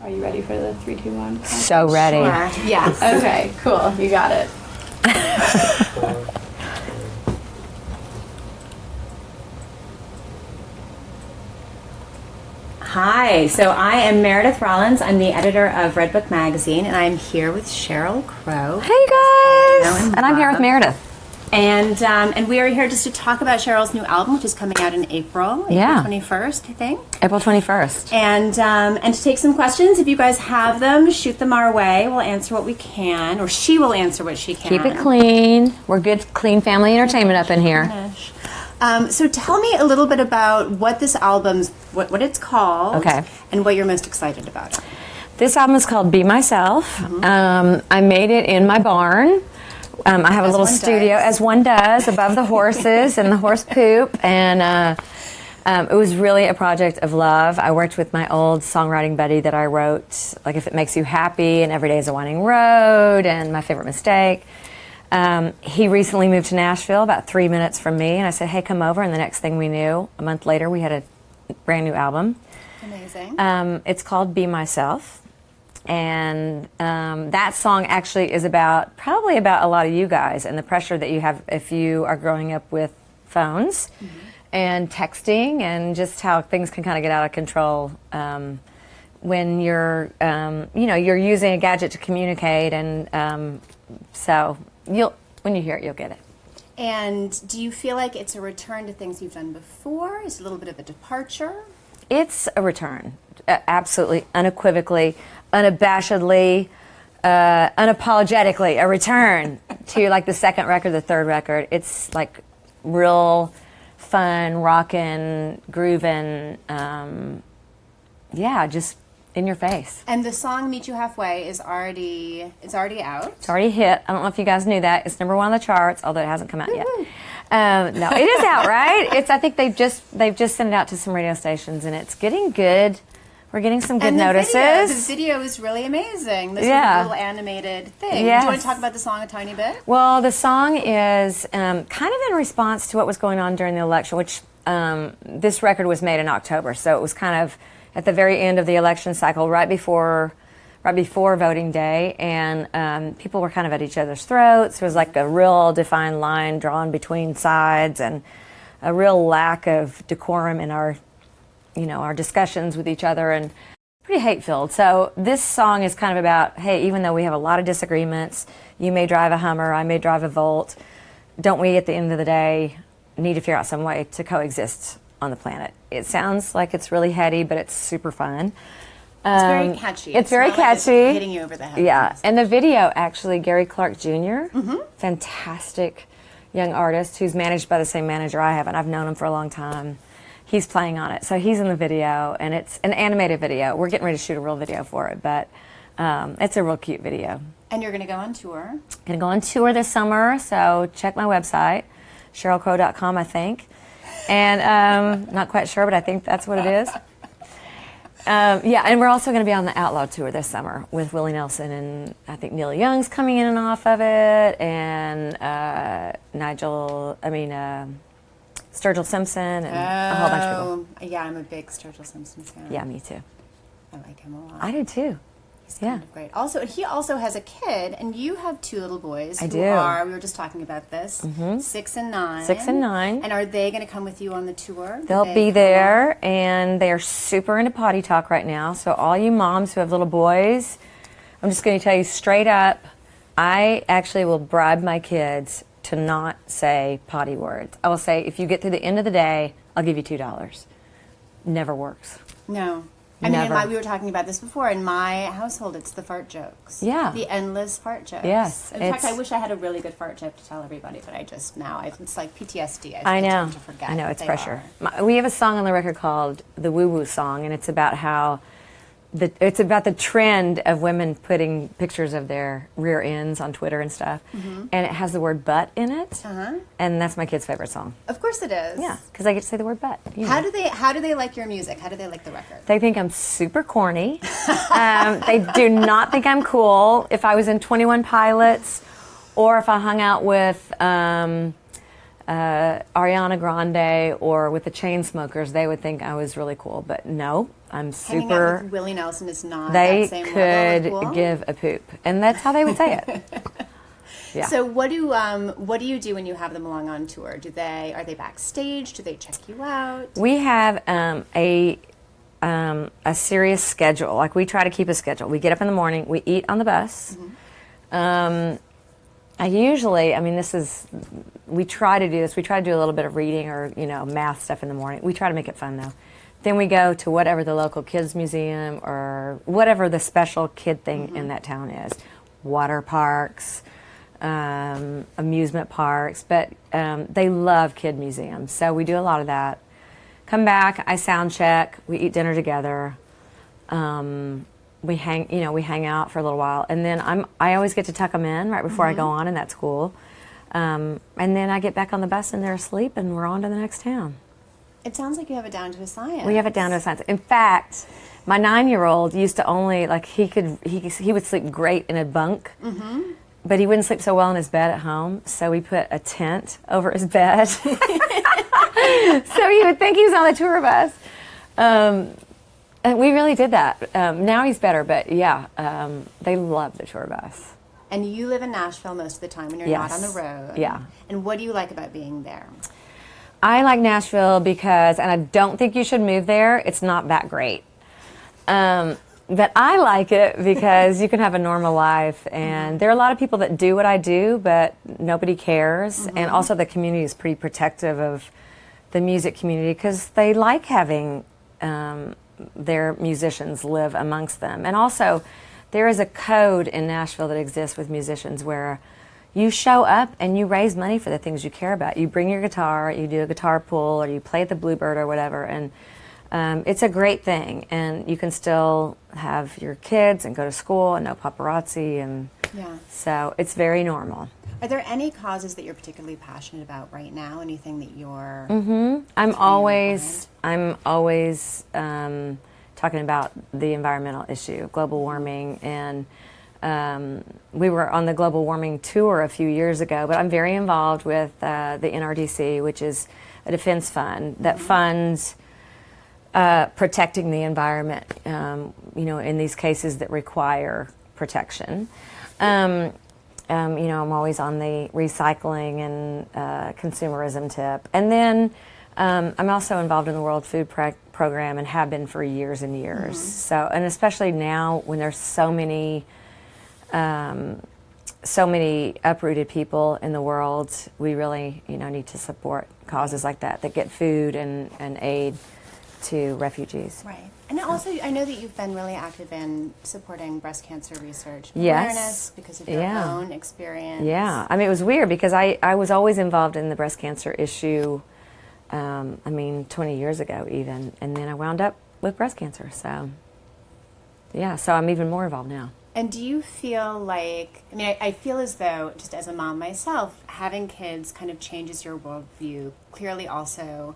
Are you ready for the 3, 2, 1? So ready. Sure. Yes. Okay, cool. You got it. Hi, so I am Meredith Rollins. I'm the editor of RedBook magazine, and I'm here with Sheryl Crow. Hey guys! And I'm here with Meredith. And we are here just to talk about Sheryl's new album, which is coming out in April, Yeah. April 21st, I think. April 21st. And to take some questions, if you guys have them, shoot them our way. We'll answer what we can, or she will answer what she can. Keep it clean. We're good, clean family entertainment up in here. So tell me a little bit about what this album's, what it's called, Okay. and what you're most excited about. This album is called Be Myself. I made it in my barn. I have a little studio, as one does, above the horses and the horse poop. And it was really a project of love. I worked with my old songwriting buddy that I wrote, like If It Makes You Happy and Every Day is a Winding Road and My Favorite Mistake. He recently moved to Nashville, about 3 minutes from me, and I said, hey, come over. And the next thing we knew, a month later, we had a brand new album. Amazing. It's called Be Myself. And that song actually is probably about a lot of you guys and the pressure that you have if you are growing up with phones and texting, and just how things can kind of get out of control when you're, you're using a gadget to communicate. And so when you hear it, you'll get it. And do you feel like it's a return to things you've done before? Is it a little bit of a departure? It's a return, absolutely, unequivocally, unabashedly, unapologetically, a return to like the second record, the third record. It's like real fun, rockin', groovin', just in your face. And the song "Meet You Halfway" is already out. It's already hit. I don't know if you guys knew that. It's number 1 on the charts, although it hasn't come out yet. No, it is out, right? I think they've just sent it out to some radio stations, and it's getting good. We're getting some good notices. The video is really amazing. This little animated thing. Yes. Do you want to talk about the song a tiny bit? Well, the song is kind of in response to what was going on during the election, which this record was made in October, so it was kind of at the very end of the election cycle, right before voting day, and people were kind of at each other's throats. There was like a real defined line drawn between sides, and a real lack of decorum in our discussions with each other, and pretty hate-filled. So this song is kind of about, hey, even though we have a lot of disagreements, you may drive a Hummer, I may drive a Volt, don't we, at the end of the day, need to figure out some way to coexist on the planet? It sounds like it's really heady, but it's super fun. It's very catchy. It's very not like it's catchy. hitting you over the head. Yeah, and the video, actually, Gary Clark Jr., fantastic young artist who's managed by the same manager I have, and I've known him for a long time. He's playing on it. So he's in the video, and it's an animated video. We're getting ready to shoot a real video for it, but it's a real cute video. And you're going to go on tour? Going to go on tour this summer, so check my website, SherylCrow.com, I think. And not quite sure, but I think that's what it is. And we're also going to be on the Outlaw Tour this summer with Willie Nelson, and I think Neil Young's coming in and off of it, and Sturgill Simpson, and a whole bunch of people. Yeah, I'm a big Sturgill Simpson fan. Yeah, me too. I like him a lot. I do too. He's kind of great. Also, he also has a kid, and you have 2 little boys. I who do. Are, we were just talking about this, 6 and 9. 6 and 9. And are they going to come with you on the tour? They'll be there, and they are super into potty talk right now. So all you moms who have little boys, I'm just going to tell you straight up, I actually will bribe my kids to not say potty words. I will say, if you get to the end of the day, I'll give you $2. Never works. No. Never. We were talking about this before. In my household, it's the fart jokes. Yeah. The endless fart jokes. Yes. In fact, I wish I had a really good fart joke to tell everybody, but it's like PTSD. I know. To forget I know, it's they pressure. are. We have a song on the record called The Woo Woo Song, and it's about how it's about the trend of women putting pictures of their rear ends on Twitter and stuff, and it has the word butt in it, and that's my kid's favorite song. Of course it is. Yeah, because I get to say the word butt. How do they like your music? How do they like the record? They think I'm super corny. They do not think I'm cool. If I was in 21 Pilots, or if I hung out with Ariana Grande or with the Chainsmokers, they would think I was really cool. But no, I'm Hanging super. out with Willie Nelson is not They that same level could of cool? give a poop, and that's how they would say it. Yeah. So what do you do when you have them along on tour? Are they backstage? Do they check you out? We have a serious schedule. Like, we try to keep a schedule. We get up in the morning. We eat on the bus. We try to do this. We try to do a little bit of reading or, math stuff in the morning. We try to make it fun, though. Then we go to whatever the local kids museum or whatever the special kid thing in that town is. Water parks, amusement parks. But they love kid museums. So we do a lot of that. Come back, I sound check, we eat dinner together. We hang out for a little while, and then I always get to tuck them in right before I go on, and that's cool. And then I get back on the bus, and they're asleep, and we're on to the next town. It sounds like you have it down to a science. We have it down to a science. In fact, my 9-year-old used to only he would sleep great in a bunk, but he wouldn't sleep so well in his bed at home. So we put a tent over his bed, so he would think he was on the tour bus. And we really did that. Now he's better, but yeah, they love the tour bus. And you live in Nashville most of the time when you're not on the road. Yeah. And what do you like about being there? I like Nashville because, and I don't think you should move there, it's not that great. But I like it because you can have a normal life, and there are a lot of people that do what I do, but nobody cares. And also the community is pretty protective of the music community because they like having their musicians live amongst them. And also, there is a code in Nashville that exists with musicians where you show up and you raise money for the things you care about. You bring your guitar, you do a guitar pull, or you play at the Bluebird or whatever, and it's a great thing. And you can still have your kids and go to school and no paparazzi, and so it's very normal. Are there any causes that you're particularly passionate about right now? Anything that you're... I'm always talking about the environmental issue, global warming, and we were on the global warming tour a few years ago, but I'm very involved with the NRDC, which is a defense fund that funds protecting the environment, in these cases that require protection. I'm always on the recycling and consumerism tip. And then I'm also involved in the World Food Program and have been for years and years. So, and especially now when there's so many uprooted people in the world, we really, need to support causes like that get food and aid to refugees. Right. And also, I know that you've been really active in supporting breast cancer research Yes. awareness because of your own experience. Yeah. I mean, it was weird because I was always involved in the breast cancer issue, 20 years ago even, and then I wound up with breast cancer. So, so I'm even more involved now. And do you feel like, I feel as though, just as a mom myself, having kids kind of changes your worldview. Clearly also,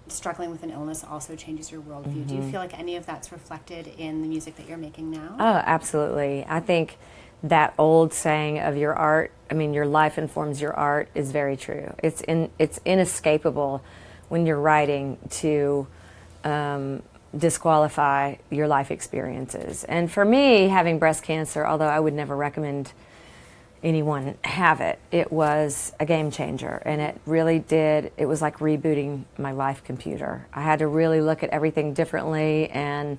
struggling with an illness also changes your worldview. Do you feel like any of that's reflected in the music that you're making now? Oh, absolutely. I think that old saying of your art, your life informs your art, is very true. It's inescapable when you're writing to disqualify your life experiences. And for me, having breast cancer, although I would never recommend anyone have it, it was a game changer, and it was like rebooting my life computer. I had to really look at everything differently and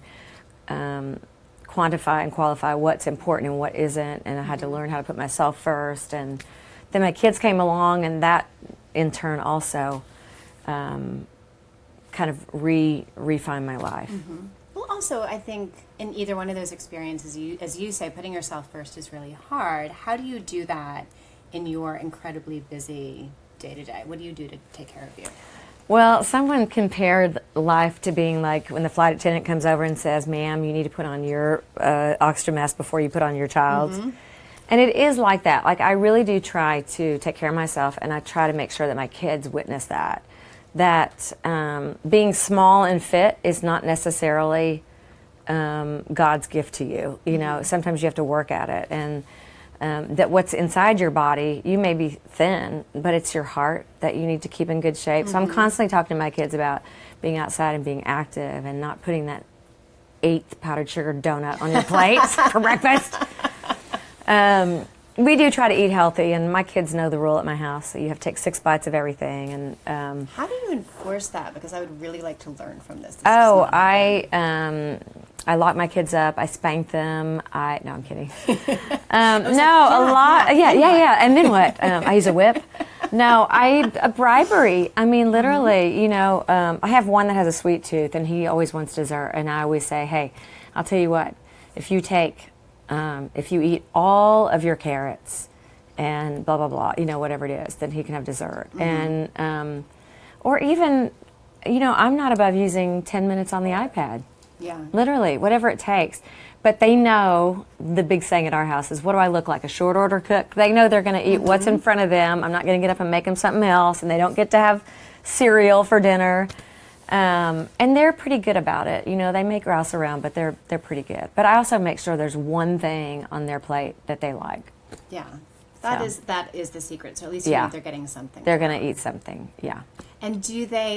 quantify and qualify what's important and what isn't, and I had to learn how to put myself first. And then my kids came along, and that in turn also kind of refined my life. Well, also, I think in either one of those experiences, as you say, putting yourself first is really hard. How do you do that in your incredibly busy day-to-day? What do you do to take care of you? Well, someone compared life to being like when the flight attendant comes over and says, "Ma'am, you need to put on your oxygen mask before you put on your child's." And it is like that. Like, I really do try to take care of myself, and I try to make sure that my kids witness that. That being small and fit is not necessarily God's gift to you. Sometimes you have to work at it. And that what's inside your body, you may be thin, but it's your heart that you need to keep in good shape. So I'm constantly talking to my kids about being outside and being active and not putting that 8th powdered sugar donut on your plate for breakfast. We do try to eat healthy, and my kids know the rule at my house. So you have to take 6 bites of everything. And how do you enforce that? Because I would really like to learn from this. I lock my kids up. I spank them. No, I'm kidding. Yeah. And then what? I use a whip. No, a bribery. I mean, literally, I have one that has a sweet tooth, and he always wants dessert. And I always say, hey, I'll tell you what, if you eat all of your carrots and blah, blah, blah, whatever it is, then he can have dessert. And, or even, I'm not above using 10 minutes on the iPad. Yeah. Literally, whatever it takes. But they know the big saying at our house is, what do I look like, a short order cook? They know they're going to eat what's in front of them. I'm not going to get up and make them something else, and they don't get to have cereal for dinner. And they're pretty good about it. They may grouse around, but they're pretty good. But I also make sure there's one thing on their plate that they like. Yeah. That is the secret. So at least they're getting something. They're going to eat something, yeah. And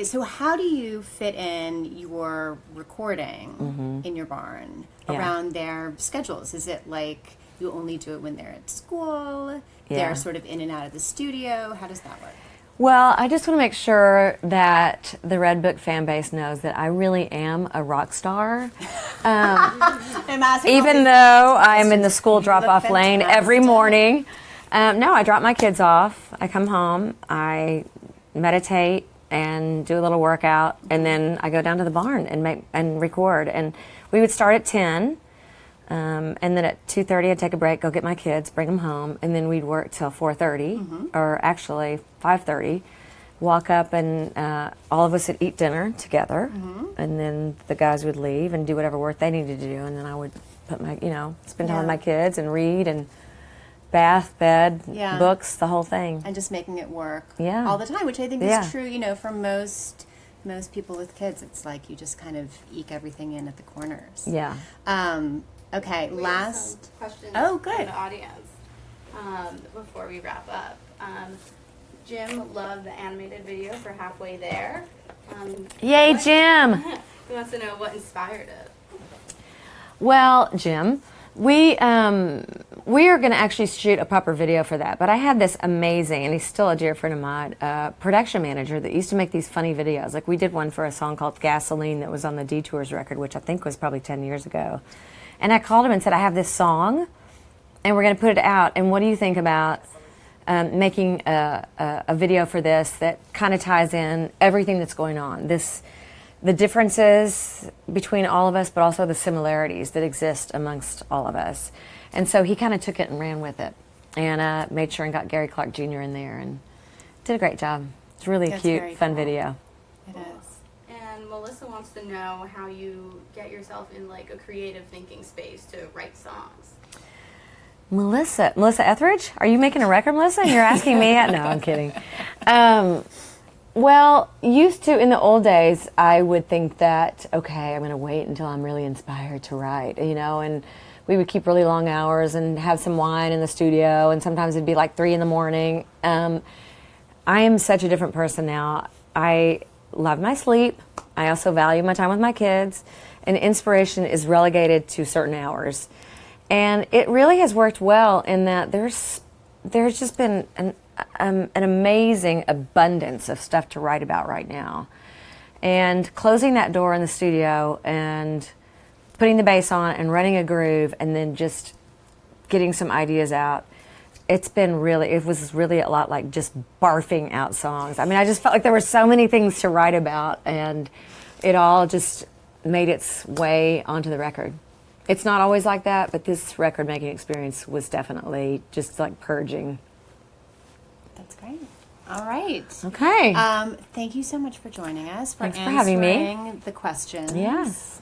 so how do you fit in your recording in your barn around their schedules? Is it like you only do it when they're at school? They're sort of in and out of the studio? How does that work? Well, I just want to make sure that the RedBook fan base knows that I really am a rock star. Even though I'm in the school drop-off lane every morning. No, I drop my kids off. I come home. I meditate and do a little workout, and then I go down to the barn and record. And we would start at 10, and then at 2:30 I'd take a break, go get my kids, bring them home, and then we'd work till 4:30, or actually 5:30. Walk up, and all of us would eat dinner together, and then the guys would leave and do whatever work they needed to do, and then I would put spend time with my kids and read and bath, bed, books, the whole thing. And just making it work all the time, which I think is true, for most people with kids. It's like you just kind of eke everything in at the corners. Yeah. Okay, we last... have some questions good. from the audience before we wrap up. Jim loved the animated video for Halfway There. Yay, Jim! He wants to know what inspired it. Well, Jim, we are going to actually shoot a proper video for that. But I had this amazing, and he's still a dear friend of mine, production manager that used to make these funny videos. Like we did one for a song called Gasoline that was on the Detours record, which I think was probably 10 years ago. And I called him and said, I have this song, and we're going to put it out. And what do you think about making a video for this that kind of ties in everything that's going on? The differences between all of us, but also the similarities that exist amongst all of us. And so he kind of took it and ran with it, and made sure and got Gary Clark Jr. in there, and did a great job. It's really a cute, fun video. It is. And Melissa wants to know how you get yourself in like a creative thinking space to write songs. Melissa Etheridge? Are you making a record, Melissa? And you're asking me? No, I'm kidding. Well, used to, in the old days, I would think that, okay, I'm going to wait until I'm really inspired to write, and we would keep really long hours and have some wine in the studio, and sometimes it'd be like 3 a.m. I am such a different person now. I love my sleep. I also value my time with my kids, and inspiration is relegated to certain hours. And it really has worked well in that there's just been an amazing abundance of stuff to write about right now. And closing that door in the studio and putting the bass on and running a groove and then just getting some ideas out, it was really a lot like just barfing out songs. I mean, I just felt like there were so many things to write about, and it all just made its way onto the record. It's not always like that, but this record-making experience was definitely just like purging. That's great. All right. Okay. Thank you so much for joining us. Thanks for having me. The questions. Yes.